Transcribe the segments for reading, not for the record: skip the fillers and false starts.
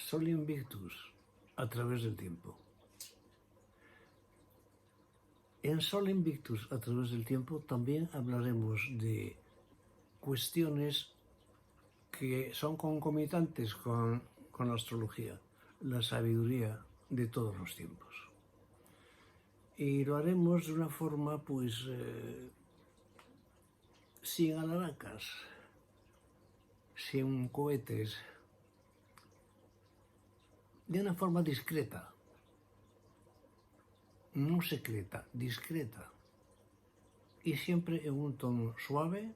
Sol Invictus, a través del tiempo. En Sol Invictus, a través del tiempo, también hablaremos de cuestiones que son concomitantes con la astrología, la sabiduría de todos los tiempos. Y lo haremos de una forma, pues, sin alharacas, sin cohetes, de una forma discreta, no secreta, discreta, y siempre en un tono suave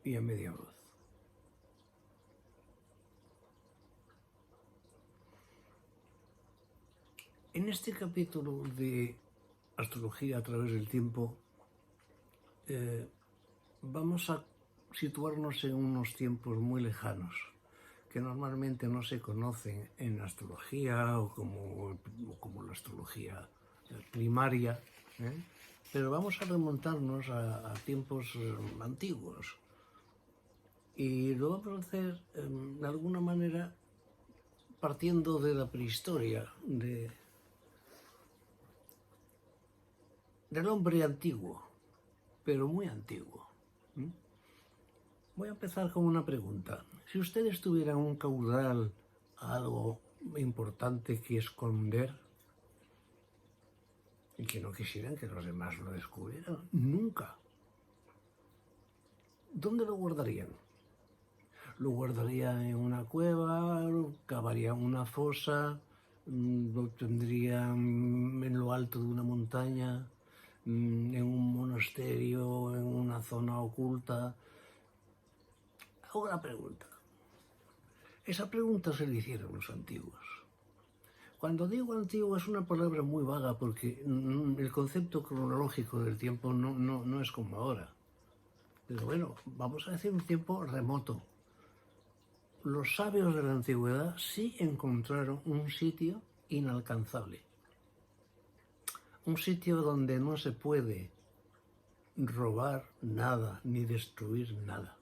y a media voz. En este capítulo de astrología a través del tiempo, vamos a situarnos en unos tiempos muy lejanos, que normalmente no se conocen en astrología o como la astrología primaria, pero vamos a remontarnos a tiempos antiguos. Y lo vamos a hacer de alguna manera partiendo de la prehistoria, del hombre antiguo, pero muy antiguo. Voy a empezar con una pregunta. Si ustedes tuvieran un caudal, algo importante que esconder y que no quisieran que los demás lo descubrieran, nunca, ¿dónde lo guardarían? Lo guardarían en una cueva, cavarían una fosa, lo tendrían en lo alto de una montaña, en un monasterio, en una zona oculta. Hago una pregunta. Esa pregunta se le hicieron los antiguos. Cuando digo antiguo es una palabra muy vaga porque el concepto cronológico del tiempo no es como ahora. Pero bueno, vamos a decir un tiempo remoto. Los sabios de la antigüedad sí encontraron un sitio inalcanzable. Un sitio donde no se puede robar nada ni destruir nada.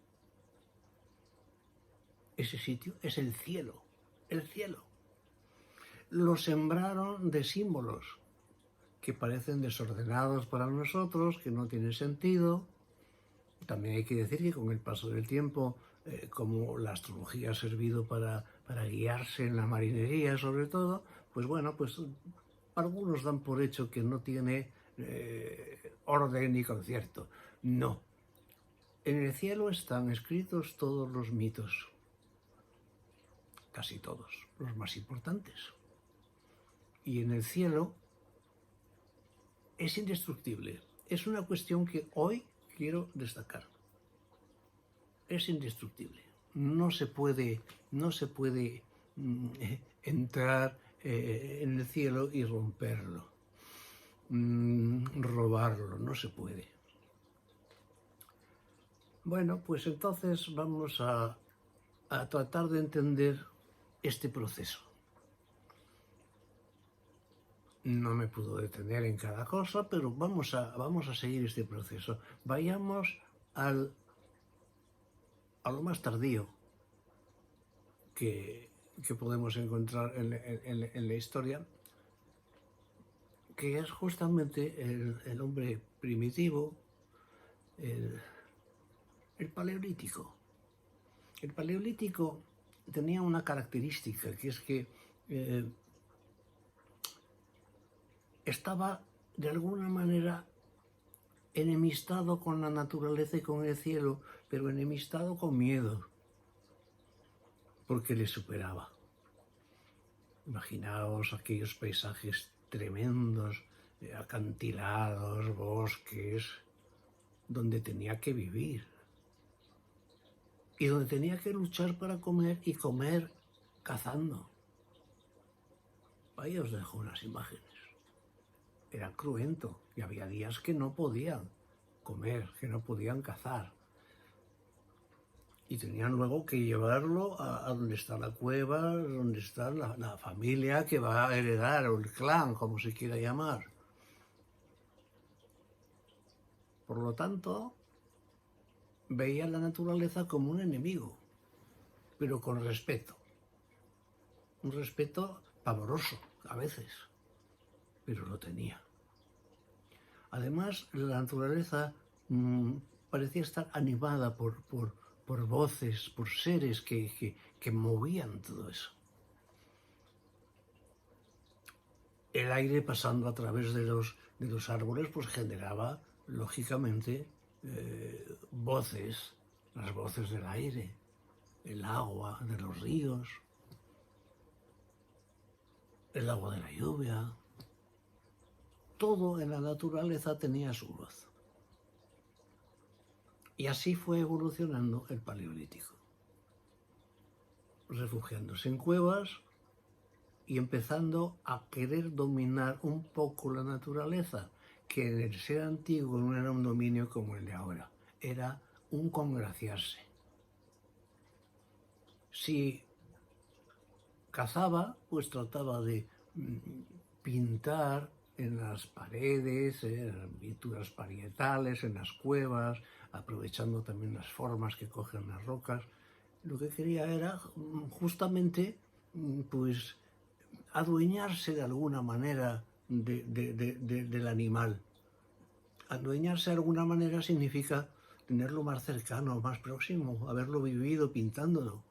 Ese sitio es el cielo, el cielo. Lo sembraron de símbolos que parecen desordenados para nosotros, que no tienen sentido. También hay que decir que con el paso del tiempo, como la astrología ha servido para guiarse en la marinería sobre todo, pues bueno, pues algunos dan por hecho que no tiene orden ni concierto. No. En el cielo están escritos todos los mitos, casi todos, los más importantes. Y en el cielo es indestructible. Es una cuestión que hoy quiero destacar. Es indestructible. No se puede entrar en el cielo y romperlo, robarlo, no se puede. Bueno, pues entonces vamos a tratar de entender este proceso. No me puedo detener en cada cosa, pero vamos a seguir este proceso. Vayamos a lo más tardío que podemos encontrar en la historia, que es justamente el hombre primitivo, el paleolítico. El paleolítico tenía una característica, que es que estaba de alguna manera enemistado con la naturaleza y con el cielo, pero enemistado con miedo, porque le superaba. Imaginaos aquellos paisajes tremendos, acantilados, bosques, donde tenía que vivir y donde tenía que luchar para comer y comer cazando. Ahí os dejo unas imágenes. Era cruento y había días que no podían comer, que no podían cazar. Y tenían luego que llevarlo a donde está la cueva, donde está la familia que va a heredar, o el clan, como se quiera llamar. Por lo tanto, veía la naturaleza como un enemigo, pero con respeto. un respeto pavoroso a veces, pero lo tenía. Además, la naturaleza parecía estar animada por voces, por seres que movían todo eso. El aire pasando a través de los árboles pues generaba, lógicamente, voces, las voces del aire, el agua de los ríos, el agua de la lluvia. Todo en la naturaleza tenía su voz. Y así fue evolucionando el Paleolítico, refugiándose en cuevas y empezando a querer dominar un poco la naturaleza, que en el ser antiguo no era un dominio como el de ahora, era un congraciarse. Si cazaba, pues trataba de pintar en las paredes, en las pinturas parietales, en las cuevas, aprovechando también las formas que cogen las rocas. Lo que quería era justamente pues adueñarse de alguna manera del animal. Adueñarse de alguna manera significa tenerlo más cercano, más próximo, haberlo vivido pintándolo.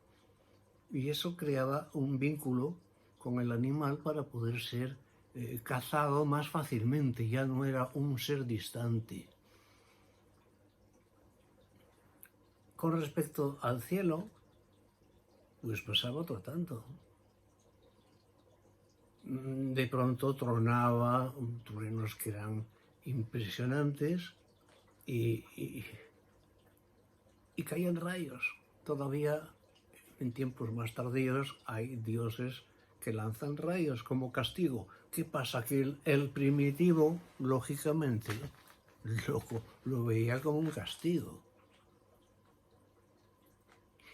Y eso creaba un vínculo con el animal para poder ser cazado más fácilmente, ya no era un ser distante. Con respecto al cielo, pues pasaba otro tanto. De pronto tronaba, truenos que eran impresionantes y caían rayos. Todavía en tiempos más tardíos hay dioses que lanzan rayos como castigo. ¿Qué pasa? Que el primitivo, lógicamente, lo veía como un castigo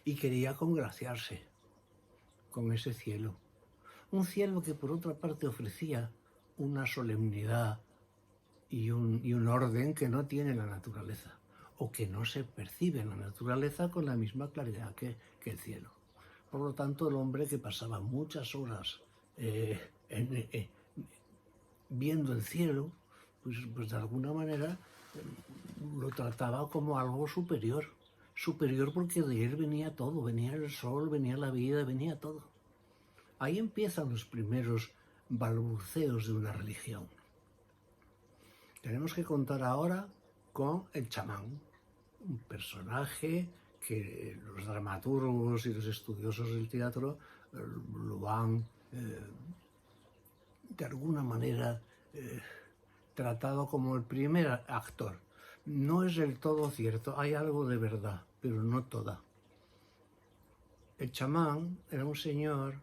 y quería congraciarse con ese cielo. Un cielo que por otra parte ofrecía una solemnidad y un orden que no tiene la naturaleza, o que no se percibe en la naturaleza con la misma claridad que el cielo. Por lo tanto, el hombre que pasaba muchas horas viendo el cielo, pues de alguna manera lo trataba como algo superior. Superior porque de él venía todo, venía el sol, venía la vida, venía todo. Ahí empiezan los primeros balbuceos de una religión. Tenemos que contar ahora con el chamán, un personaje que los dramaturgos y los estudiosos del teatro lo han de alguna manera tratado como el primer actor. No es del todo cierto, hay algo de verdad, pero no toda. El chamán era un señor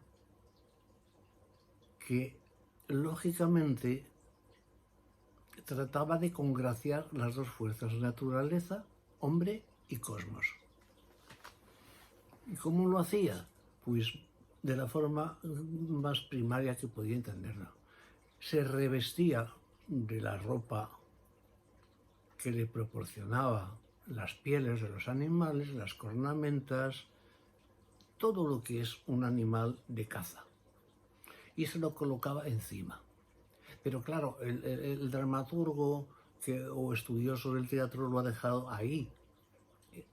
que lógicamente trataba de congraciar las dos fuerzas, naturaleza, hombre y cosmos. ¿Y cómo lo hacía? Pues de la forma más primaria que podía entenderlo. Se revestía de la ropa que le proporcionaba las pieles de los animales, las cornamentas, todo lo que es un animal de caza. Y se lo colocaba encima. Pero claro, el dramaturgo o estudioso del teatro lo ha dejado ahí.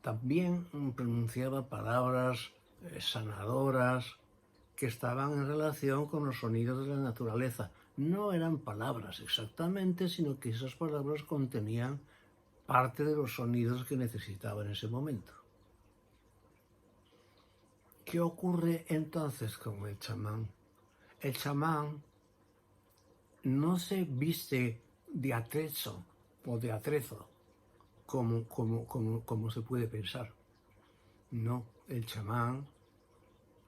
También pronunciaba palabras sanadoras que estaban en relación con los sonidos de la naturaleza. No eran palabras exactamente, sino que esas palabras contenían parte de los sonidos que necesitaba en ese momento. ¿Qué ocurre entonces con el chamán? El chamán no se viste de atrezo o de atrezo, como se puede pensar. No, el chamán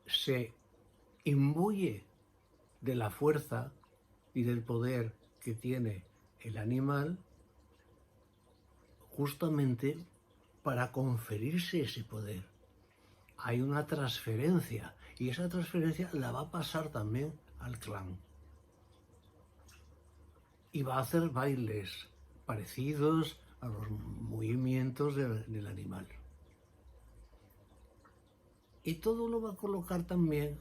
se imbuye de la fuerza y del poder que tiene el animal justamente para conferirse ese poder. Hay una transferencia y esa transferencia la va a pasar también al clan. Y va a hacer bailes parecidos a los movimientos del animal. Y todo lo va a colocar también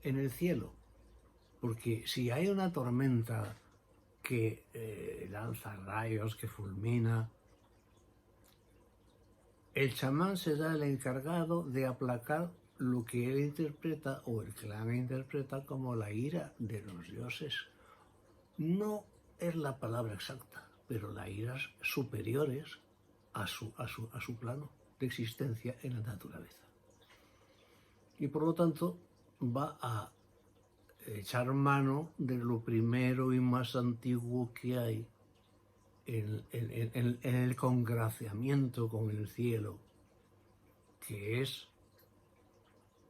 en el cielo. Porque si hay una tormenta que lanza rayos, que fulmina, el chamán será el encargado de aplacar lo que él interpreta, o el clan interpreta, como la ira de los dioses. No es la palabra exacta, pero las iras superiores a su plano de existencia en la naturaleza. Y por lo tanto va a echar mano de lo primero y más antiguo que hay en el congraciamiento con el cielo, que es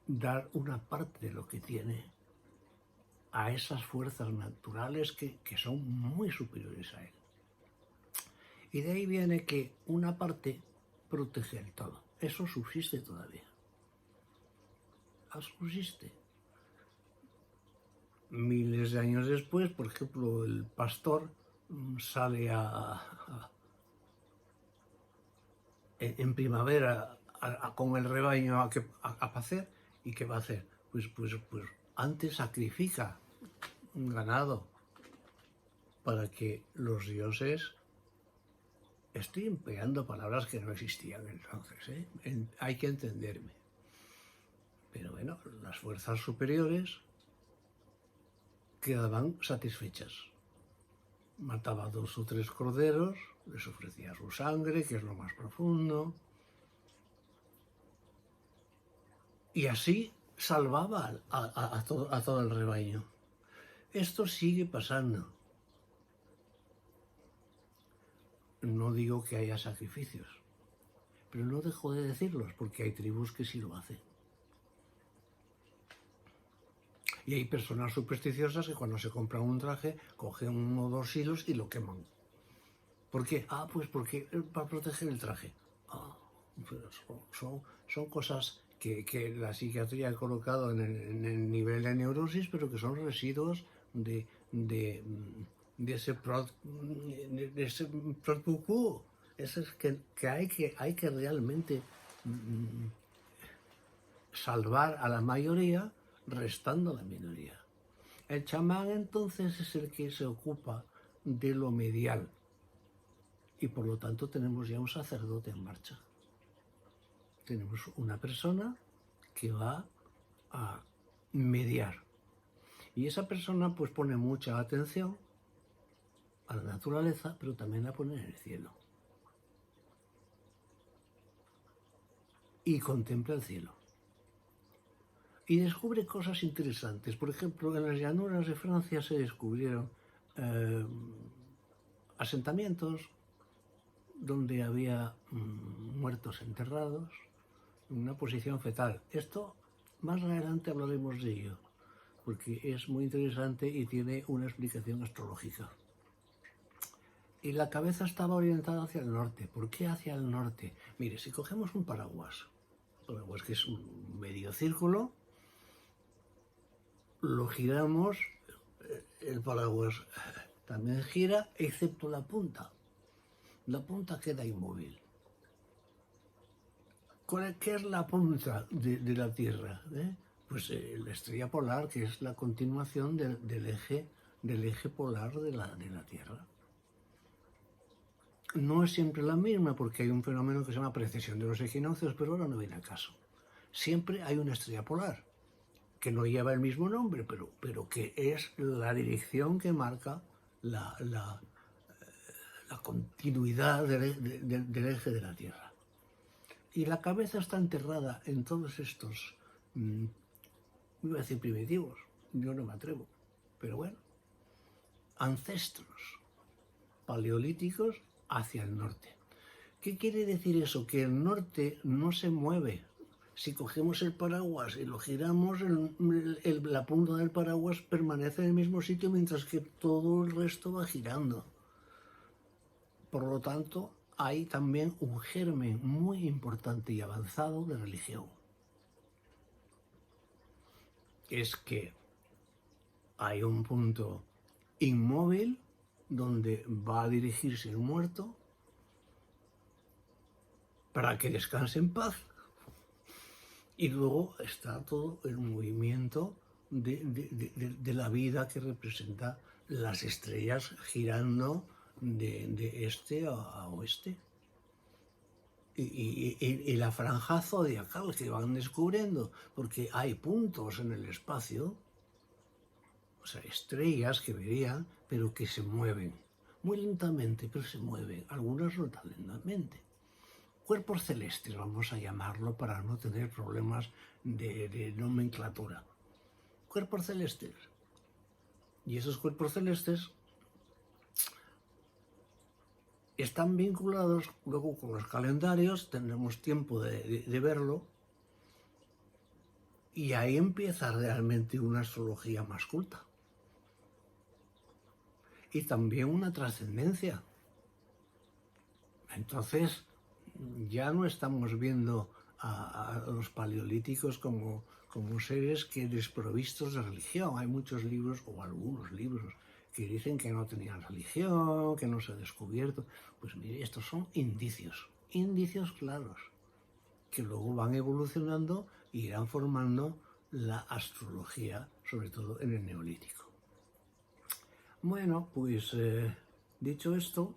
dar una parte de lo que tiene a esas fuerzas naturales que son muy superiores a él. Y de ahí viene que una parte protege el todo. Eso subsiste todavía. Subsiste. Miles de años después, por ejemplo, el pastor sale en primavera con el rebaño a pacer, ¿y qué va a hacer? Pues antes sacrifica un ganado para que los dioses... Estoy empleando palabras que no existían entonces, hay que entenderme. Pero bueno, las fuerzas superiores quedaban satisfechas. Mataba 2 o 3 corderos, les ofrecía su sangre, que es lo más profundo, y así salvaba a todo el rebaño. Esto sigue pasando. No digo que haya sacrificios, pero no dejo de decirlos, porque hay tribus que sí lo hacen. Y hay personas supersticiosas que cuando se compran un traje, cogen 1 o 2 hilos y lo queman. ¿Por qué? Pues porque para proteger el traje. Son cosas que la psiquiatría ha colocado en el nivel de neurosis, pero que son residuos de ese quo. Eso es que hay que realmente salvar a la mayoría restando a la minoría. El chamán entonces es el que se ocupa de lo medial, y por lo tanto tenemos ya un sacerdote en marcha. Tenemos una persona que va a mediar, y esa persona pues pone mucha atención a la naturaleza, pero también la pone en el cielo y contempla el cielo y descubre cosas interesantes. Por ejemplo, en las llanuras de Francia se descubrieron asentamientos donde había muertos enterrados en una posición fetal. Esto más adelante hablaremos de ello, porque es muy interesante y tiene una explicación astrológica. Y la cabeza estaba orientada hacia el norte. ¿Por qué hacia el norte? Mire, si cogemos un paraguas que es un medio círculo, lo giramos, el paraguas también gira, excepto la punta. La punta queda inmóvil. ¿Qué es la punta de la Tierra? Pues la estrella polar, que es la continuación del eje polar de la Tierra. No es siempre la misma, porque hay un fenómeno que se llama precesión de los equinoccios, pero ahora no viene al caso. Siempre hay una estrella polar, que no lleva el mismo nombre, pero que es la dirección que marca la continuidad del eje de la Tierra. Y la cabeza está enterrada en todos estos, iba a decir primitivos, yo no me atrevo, pero bueno, ancestros paleolíticos hacia el norte. ¿Qué quiere decir eso? Que el norte no se mueve. Si cogemos el paraguas y lo giramos, la punta del paraguas permanece en el mismo sitio, mientras que todo el resto va girando. Por lo tanto, hay también un germen muy importante y avanzado de religión. Es que hay un punto inmóvil donde va a dirigirse el muerto para que descanse en paz. Y luego está todo el movimiento de la vida que representa las estrellas girando de este a oeste. Y la franja zodiacal que van descubriendo, porque hay puntos en el espacio, o sea, estrellas que verían, pero que se mueven, muy lentamente, pero se mueven, algunas no tan lentamente. Cuerpos celestes, vamos a llamarlo para no tener problemas de nomenclatura. Cuerpos celestes. Y esos cuerpos celestes están vinculados luego con los calendarios, tendremos tiempo de verlo, y ahí empieza realmente una astrología más culta. Y también una trascendencia. Entonces, ya no estamos viendo a los paleolíticos como seres que desprovistos de religión. Hay muchos libros, o algunos libros, que dicen que no tenían religión, que no se ha descubierto. Pues mire, estos son indicios claros, que luego van evolucionando y irán formando la astrología, sobre todo en el Neolítico. Bueno, pues dicho esto,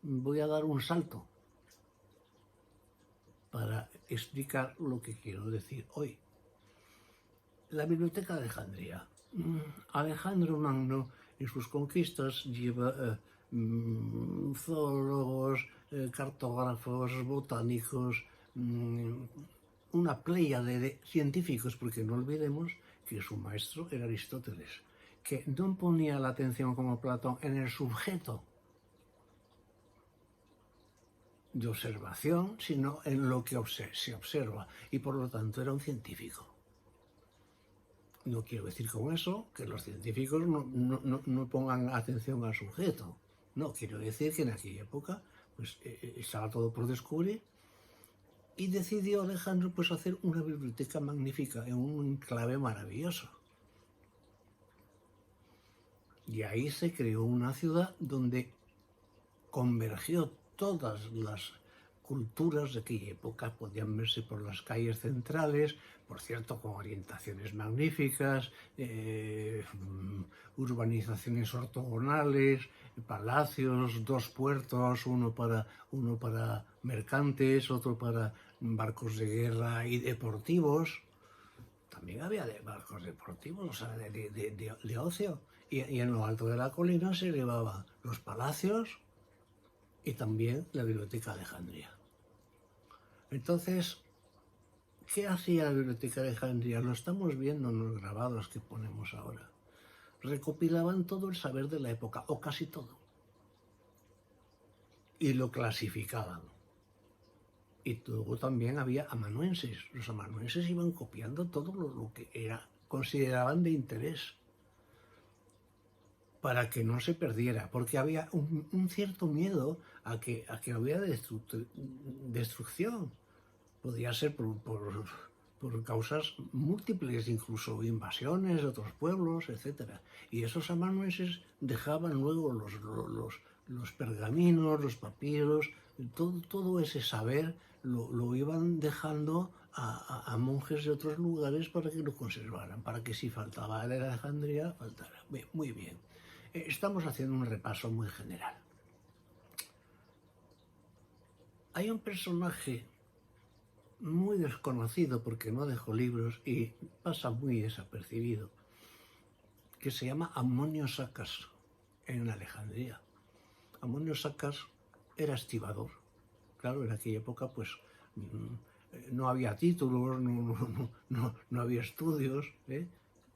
voy a dar un salto para explicar lo que quiero decir hoy. La Biblioteca de Alejandría. Alejandro Magno en sus conquistas lleva zoólogos, cartógrafos, botánicos, una pléyade de científicos, porque no olvidemos que su maestro era Aristóteles, que no ponía la atención como Platón en el sujeto de observación, sino en lo que se observa, y por lo tanto era un científico. No quiero decir con eso que los científicos no pongan atención al sujeto. No, quiero decir que en aquella época pues, estaba todo por descubrir, y decidió Alejandro pues, hacer una biblioteca magnífica en un enclave maravilloso. Y ahí se creó una ciudad donde convergió todas las culturas de aquella época, podían verse por las calles centrales, por cierto, con orientaciones magníficas, urbanizaciones ortogonales, palacios, dos puertos, uno para mercantes, otro para barcos de guerra y deportivos. También había barcos deportivos, o sea, de ocio. Y en lo alto de la colina se elevaban los palacios y también la Biblioteca de Alejandría. Entonces, ¿qué hacía la Biblioteca de Alejandría? Lo estamos viendo en los grabados que ponemos ahora. Recopilaban todo el saber de la época, o casi todo, y lo clasificaban. Y luego también había amanuenses. Los amanuenses iban copiando todo lo que consideraban de interés, para que no se perdiera, porque había un cierto miedo a que hubiera destrucción. Podía ser por causas múltiples, incluso invasiones de otros pueblos, etc. Y esos amanuenses dejaban luego los pergaminos, los papiros, todo ese saber lo iban dejando a monjes de otros lugares para que lo conservaran, para que si faltaba de Alejandría, faltara. Muy bien. Estamos haciendo un repaso muy general. Hay un personaje muy desconocido porque no dejó libros y pasa muy desapercibido, que se llama Amonio Sacas en Alejandría. Amonio Sacas era estibador. Claro, en aquella época pues no había títulos, no había estudios,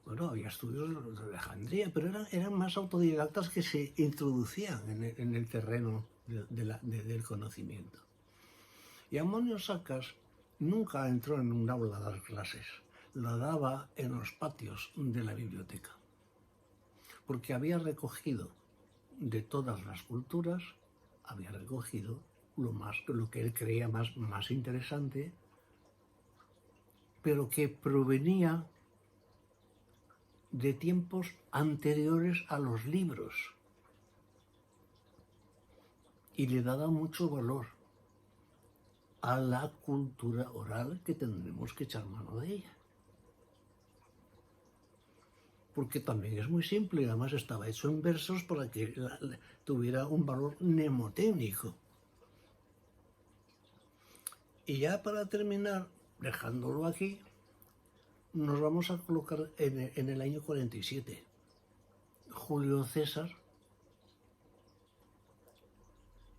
Bueno, había estudios de Alejandría, pero eran más autodidactas que se introducían en el terreno del conocimiento. Y Amonio Sacas nunca entró en un aula a dar clases, la daba en los patios de la biblioteca, porque había recogido de todas las culturas, había recogido lo que él creía más interesante, pero que provenía de tiempos anteriores a los libros, y le daba mucho valor a la cultura oral, que tendremos que echar mano de ella. porque también es muy simple y además estaba hecho en versos para que tuviera un valor mnemotécnico. Y ya para terminar, dejándolo aquí, nos vamos a colocar en el año 47. Julio César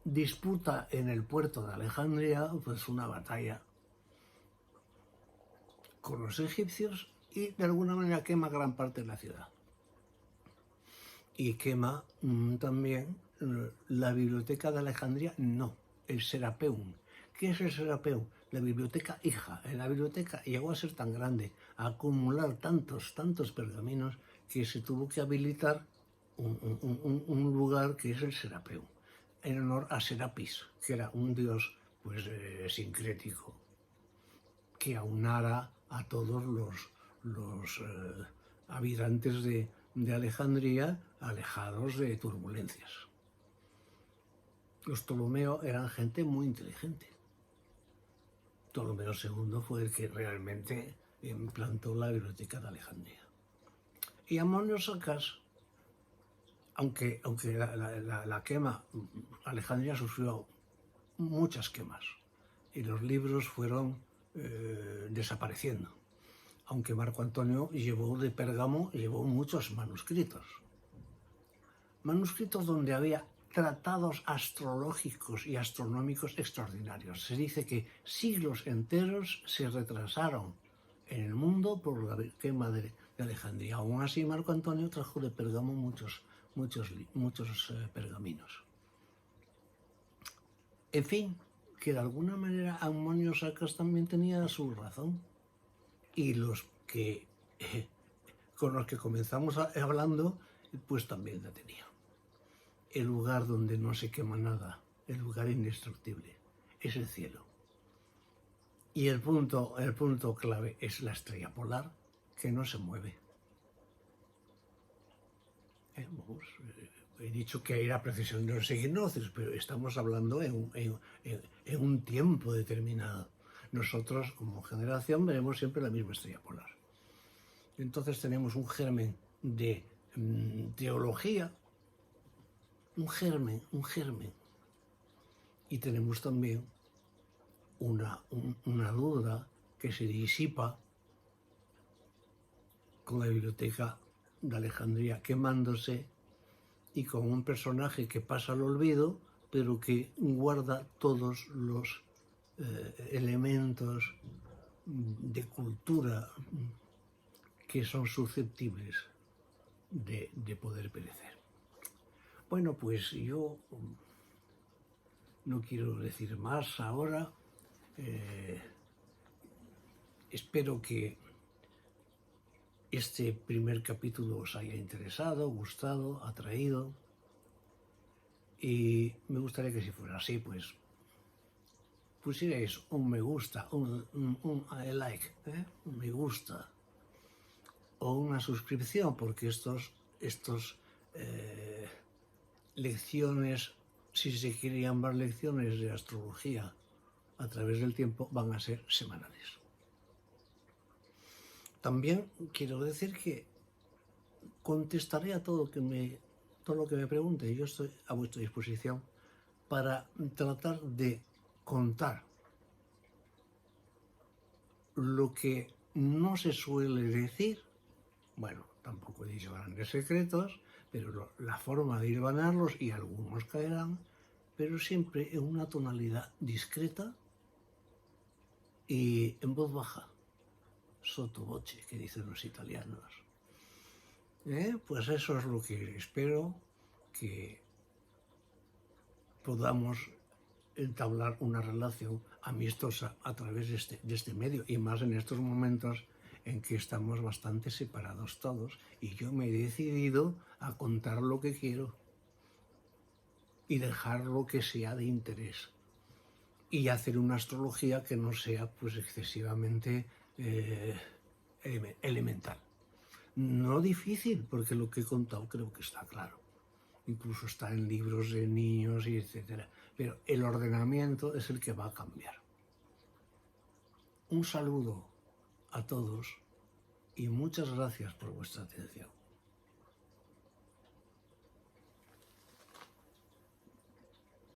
disputa en el puerto de Alejandría pues una batalla con los egipcios y de alguna manera quema gran parte de la ciudad. Y quema también la biblioteca de Alejandría, no, el Serapeum. ¿Qué es el Serapeum? La biblioteca hija. En la biblioteca llegó a ser tan grande, a acumular tantos pergaminos, que se tuvo que habilitar un lugar que es el Serapeum, en honor a Serapis, que era un dios pues sincrético, que aunara a todos los habitantes de Alejandría alejados de turbulencias. Los Ptolomeos eran gente muy inteligente. Ptolomeo II fue el que realmente implantó la biblioteca de Alejandría. Y Amonio Sacas, aunque la quema, Alejandría sufrió muchas quemas y los libros fueron desapareciendo. Aunque Marco Antonio llevó de Pérgamo muchos manuscritos. Manuscritos donde había tratados astrológicos y astronómicos extraordinarios. Se dice que siglos enteros se retrasaron en el mundo por la quema de Alejandría. Aún así, Marco Antonio trajo de Pérgamo muchos pergaminos. En fin, que de alguna manera Amonio Sacas también tenía su razón. Y los que con los que comenzamos hablando, pues también la tenía. El lugar donde no se quema nada, el lugar indestructible, es el cielo. Y el punto clave es la estrella polar, que no se mueve. He dicho que hay la precesión de los equinoccios, pero estamos hablando en un tiempo determinado. Nosotros, como generación, veremos siempre la misma estrella polar. Entonces tenemos un germen de teología, un germen, y tenemos también una duda que se disipa con la biblioteca de Alejandría quemándose y con un personaje que pasa al olvido, pero que guarda todos los elementos de cultura que son susceptibles de poder perecer. Bueno, pues yo no quiero decir más ahora. Espero que este primer capítulo os haya interesado, gustado, atraído. Y me gustaría que si fuera así, pues pusierais un me gusta, un like, un me gusta, o una suscripción, porque estos lecciones, si se quiere llamar lecciones de astrología a través del tiempo, van a ser semanales. También quiero decir que contestaré a todo lo que me pregunte. Yo estoy a vuestra disposición para tratar de contar lo que no se suele decir. Bueno, tampoco he dicho grandes secretos, pero la forma de hilvanarlos, y algunos caerán, pero siempre en una tonalidad discreta y en voz baja, sotto voce, que dicen los italianos. Pues eso es lo que espero, que podamos entablar una relación amistosa a través de este medio, y más en estos momentos en que estamos bastante separados todos, y yo me he decidido a contar lo que quiero y dejar lo que sea de interés y hacer una astrología que no sea pues excesivamente elemental. No difícil, porque lo que he contado creo que está claro. Incluso está en libros de niños y etcétera. Pero el ordenamiento es el que va a cambiar. Un saludo a todos y muchas gracias por vuestra atención.